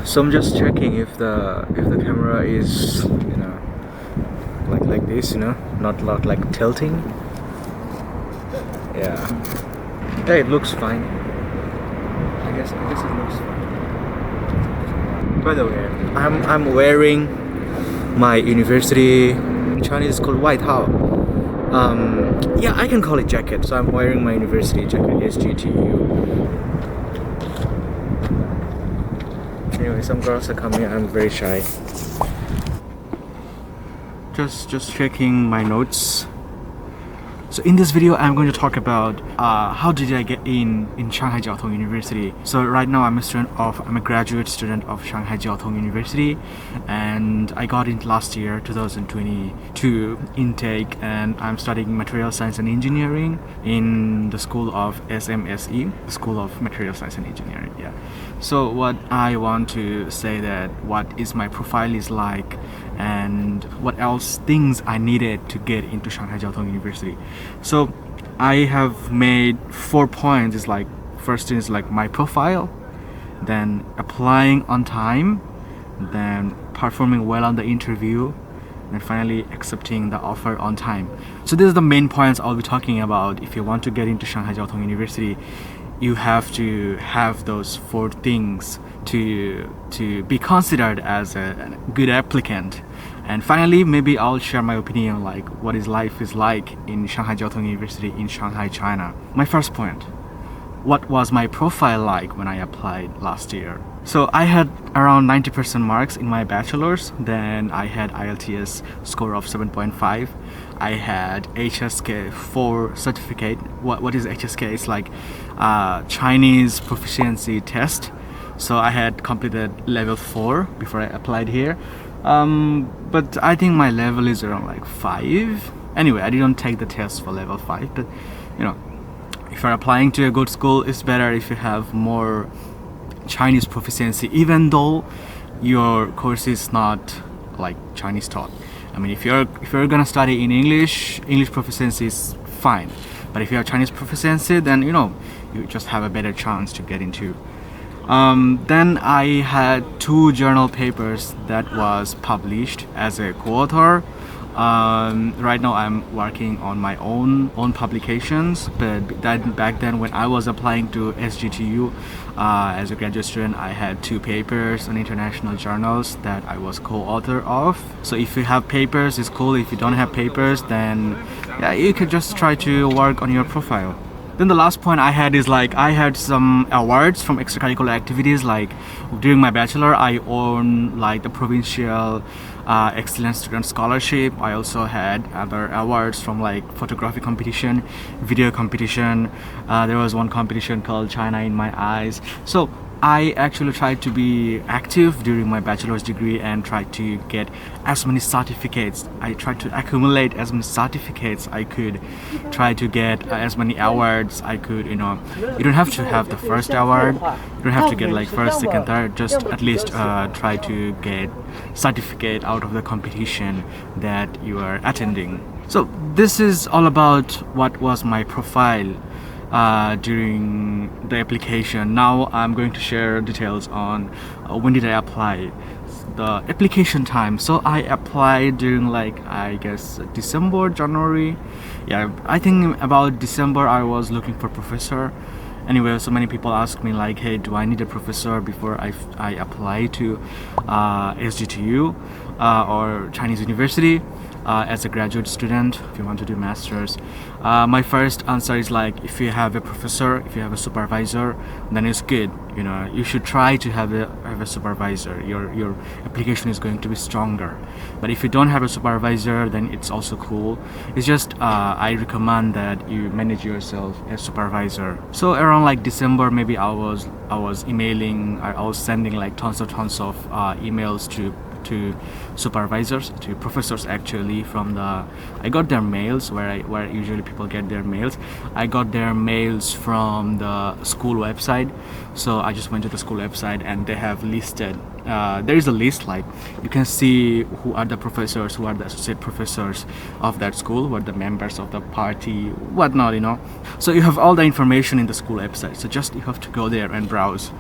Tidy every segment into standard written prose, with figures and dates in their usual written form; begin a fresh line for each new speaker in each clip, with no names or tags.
So I'm just checking if the camera is, like this, not like tilting. Yeah, it looks fine. I guess it looks fine. By the way, I'm wearing my university, in Chinese it's called 外套. Yeah, I can call it jacket. So I'm wearing my university jacket, SJTU. Anyway, some girls are coming. I'm very shy. Just checking my notes. So in this video, I'm going to talk about how did I get in Shanghai Jiao Tong University. So right now, I'm a graduate student of Shanghai Jiao Tong University, and I got in last year, 2022 intake, and I'm studying Material Science and Engineering in the School of SMSE, the School of Material Science and Engineering. Yeah. So what I want to say that what is my profile is like, and what else things I needed to get into Shanghai Jiao Tong University. So I have made 4 points. It's like, first is like my profile, then applying on time, then performing well on the interview, and finally accepting the offer on time. So these are the main points I'll be talking about. If you want to get into Shanghai Jiao Tong University, you have to have those 4 things to be considered as a good applicant. And finally, maybe I'll share my opinion, like what life is like in Shanghai Jiao Tong University in Shanghai, China. My first point, what was my profile like when I applied last year? So I had around 90% marks in my bachelor's. Then I had IELTS score of 7.5. I had HSK 4 certificate. What is HSK? It's like Chinese proficiency test. So I had completed level 4 before I applied here. But I think my level is around like 5. Anyway, I didn't take the test for level 5, but if you're applying to a good school, it's better if you have more Chinese proficiency, even though your course is not like Chinese taught. I mean, if you're gonna study in English proficiency is fine, but if you have Chinese proficiency, then you just have a better chance to get into. Then I had 2 journal papers that was published as a co-author. Right now I'm working on my own publications, but back then when I was applying to SJTU as a graduate student, I had 2 papers on international journals that I was co-author of. So if you have papers, it's cool. If you don't have papers, then yeah, you could just try to work on your profile. Then the last point I had is like I had some awards from extracurricular activities. Like during my bachelor, I won like the provincial excellent student scholarship. I also had other awards from like photography competition, video competition. There was one competition called China in My Eyes. So I actually tried to be active during my bachelor's degree and tried to get as many certificates. I tried to accumulate as many certificates I could, try to get as many awards I could. You don't have to have the first award, you don't have to get like first, second, third, just at least try to get certificate out of the competition that you are attending. So this is all about what was my profile during the application. Now I'm going to share details on when did I apply, the application time. So I applied during like I guess December, January. Yeah, I think about December I was looking for professor. Anyway, so many people ask me like, hey, do I need a professor before I apply to SJTU or Chinese University as a graduate student if you want to do masters? My first answer is like, if you have a professor, if you have a supervisor, then it's good. You should try to have a supervisor. Your application is going to be stronger. But if you don't have a supervisor, then it's also cool. It's just I recommend that you manage yourself as supervisor. So around like December, maybe I was emailing, I was sending like tons of emails to supervisors, to professors actually. I got their mails where usually people get their mails. I got their mails from the school website. So I just went to the school website and they have listed, there is a list, like you can see who are the professors, who are the associate professors of that school, who are the members of the party, whatnot. So you have all the information in the school website. So just you have to go there and browse.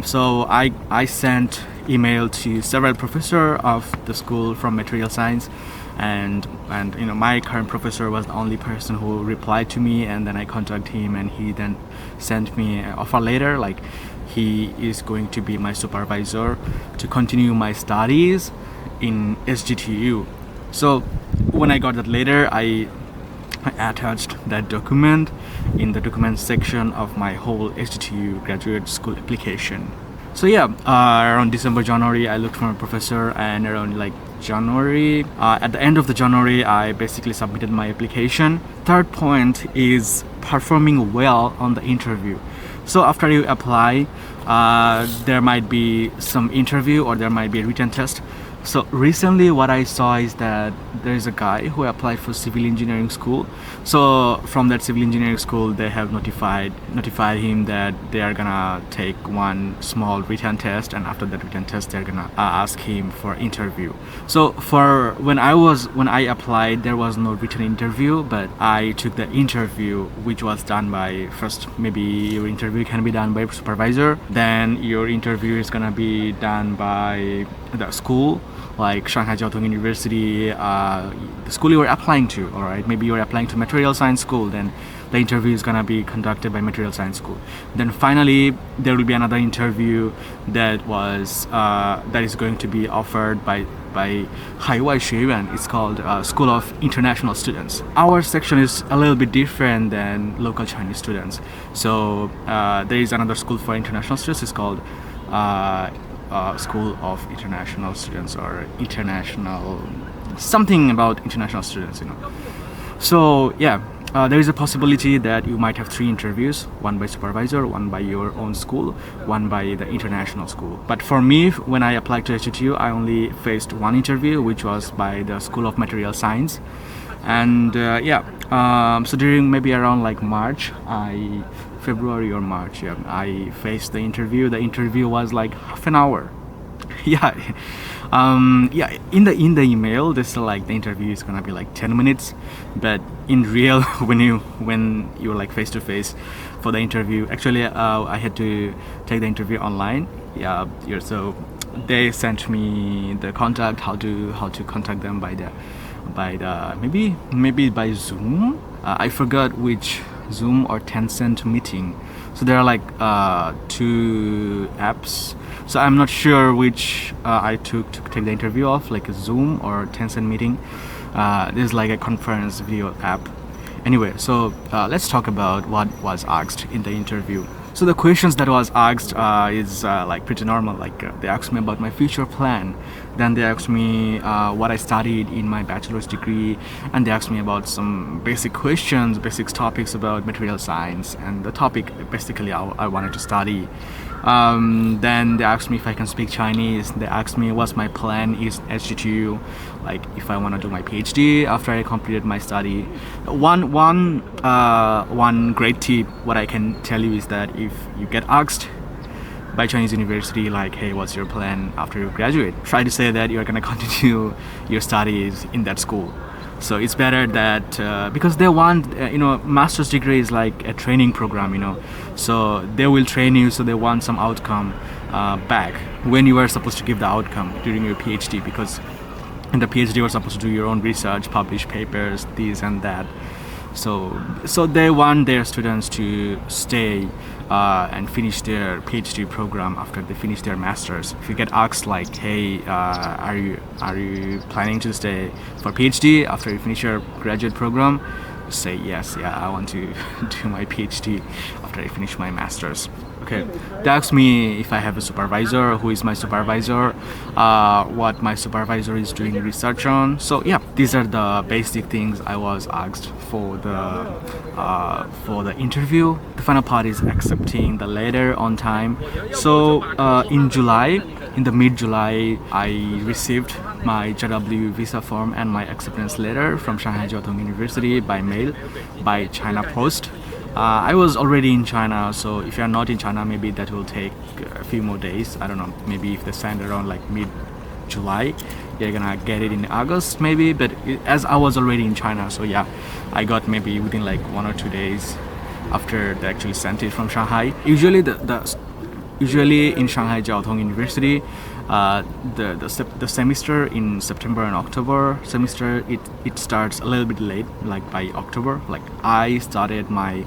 So I sent email to several professor of the school from material science, and my current professor was the only person who replied to me, and then I contacted him, and he then sent me an offer letter, like he is going to be my supervisor to continue my studies in SJTU. So when I got that letter, I attached that document in the document section of my whole SJTU graduate school application. So yeah, around December, January, I looked for a professor, and around like January, at the end of the January, I basically submitted my application. Third point is performing well on the interview. So after you apply, there might be some interview or there might be a written test. So recently what I saw is that there is a guy who applied for civil engineering school. So from that civil engineering school, they have notified him that they are gonna take one small written test, and after that written test they're gonna ask him for interview. So for when I applied, there was no written interview, but I took the interview, which was done by, first maybe your interview can be done by supervisor, then your interview is gonna be done by the school, like Shanghai Jiao Tong University, the school you were applying to. All right, maybe you're applying to material science school, then the interview is gonna be conducted by material science school. Then finally there will be another interview that is going to be offered by 海外学院. It's called School of International Students. Our section is a little bit different than local Chinese students. So there is another school for international students. It's called School of International Students, or international something about international students, So yeah, there is a possibility that you might have 3 interviews, one by supervisor, one by your own school, one by the international school. But for me, when I applied to SJTU, I only faced one interview, which was by the School of Material Science. And so during maybe around like February or March, I faced the interview. The interview was like half an hour. In the email they said like the interview is gonna be like 10 minutes, but in real when you're like face to face for the interview, actually I had to take the interview online. So they sent me the contact, how to contact them by the maybe by Zoom. I forgot which Zoom or Tencent meeting. So there are like 2 apps. So I'm not sure which I took to take the interview of, like a Zoom or Tencent meeting. This is like a conference video app. Anyway, so let's talk about what was asked in the interview. So the questions that was asked is like pretty normal. Like they asked me about my future plan, then they asked me what I studied in my bachelor's degree, and they asked me about some basic questions, basic topics about material science and the topic basically I wanted to study. Then they asked me if I can speak Chinese. They asked me what's my plan is SJTU, like if I want to do my PhD after I completed my study. One great tip what I can tell you is that if you get asked by Chinese university like, hey, what's your plan after you graduate, try to say that you're gonna continue your studies in that school. So it's better that because they want master's degree is like a training program, so they will train you, so they want some outcome back when you are supposed to give the outcome during your PhD, because in the PhD you're supposed to do your own research, publish papers, this and that. So they want their students to stay and finish their PhD program after they finish their masters. If you get asked like, hey, are you planning to stay for PhD after you finish your graduate program, say yes, I want to do my PhD after I finish my masters. Okay, they asked me if I have a supervisor, who is my supervisor, what my supervisor is doing research on. So yeah, these are the basic things I was asked for the interview. The final part is accepting the letter on time. So in the mid-July, I received my JW visa form and my acceptance letter from Shanghai Jiao Tong University by mail, by China Post. I was already in China, so if you're not in China, maybe that will take a few more days. I don't know, maybe if they send around like mid-July, you're gonna get it in August maybe, but as I was already in China, so yeah, I got maybe within like 1 or 2 days after they actually sent it from Shanghai. Usually the usually in Shanghai Jiao Tong University, the semester in September and October semester, it starts a little bit late, like by October. Like I started my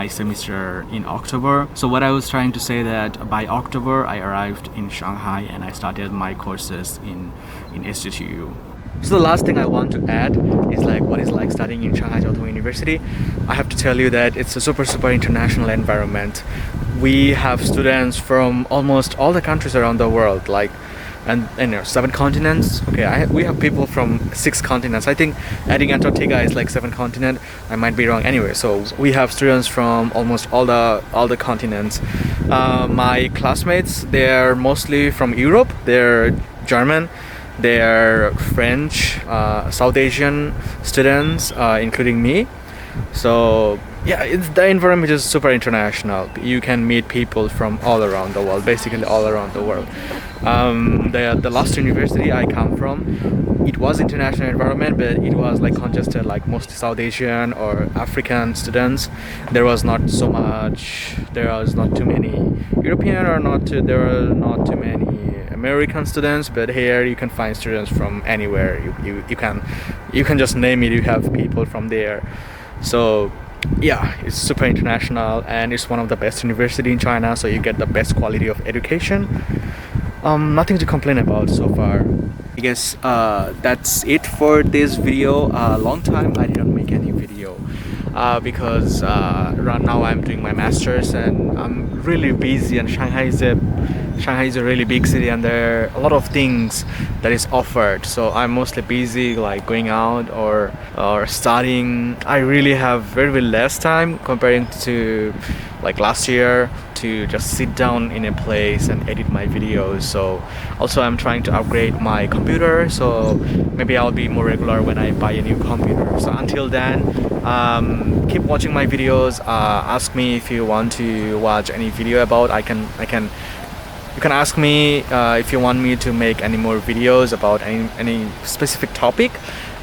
semester in October. So what I was trying to say that by October I arrived in Shanghai and I started my courses in SJTU. So the last thing I want to add is like what is like studying in Shanghai Jiao Tong University. I have to tell you that it's a super international environment. We have students from almost all the countries around the world, like and 7 continents. Okay, we have people from 6 continents. I think adding Antarctica is like 7 continents. I might be wrong. Anyway, so we have students from almost all the continents. My classmates, they're mostly from Europe. They're German, they're French, South Asian students, including me. So yeah, the environment is super international. You can meet people from all around the world, basically all around the world. The last university I come from, it was international environment, but it was like congested, like mostly South Asian or African students. There was not too many European there were not too many American students, but here you can find students from anywhere. You can just name it, you have people from there. So yeah, it's super international and it's one of the best university in China, so you get the best quality of education. Nothing to complain about so far. I guess that's it for this video. Long time I didn't make any video because right now I'm doing my masters and I'm really busy, and Shanghai is a really big city and there are a lot of things that is offered, so I'm mostly busy like going out or studying. I really have very less time comparing to like last year to just sit down in a place and edit my videos. So also I'm trying to upgrade my computer, so maybe I'll be more regular when I buy a new computer. So until then, keep watching my videos. Ask me if you want to watch any video about you can ask me if you want me to make any more videos about any specific topic.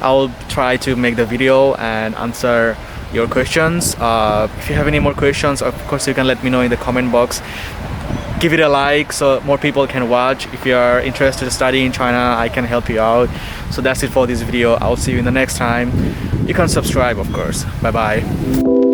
I'll try to make the video and answer your questions. If you have any more questions, of course you can let me know in the comment box. Give it a like so more people can watch. If you are interested in studying in China, I can help you out. So that's it for this video. I'll see you in the next time. You can subscribe, of course. Bye bye.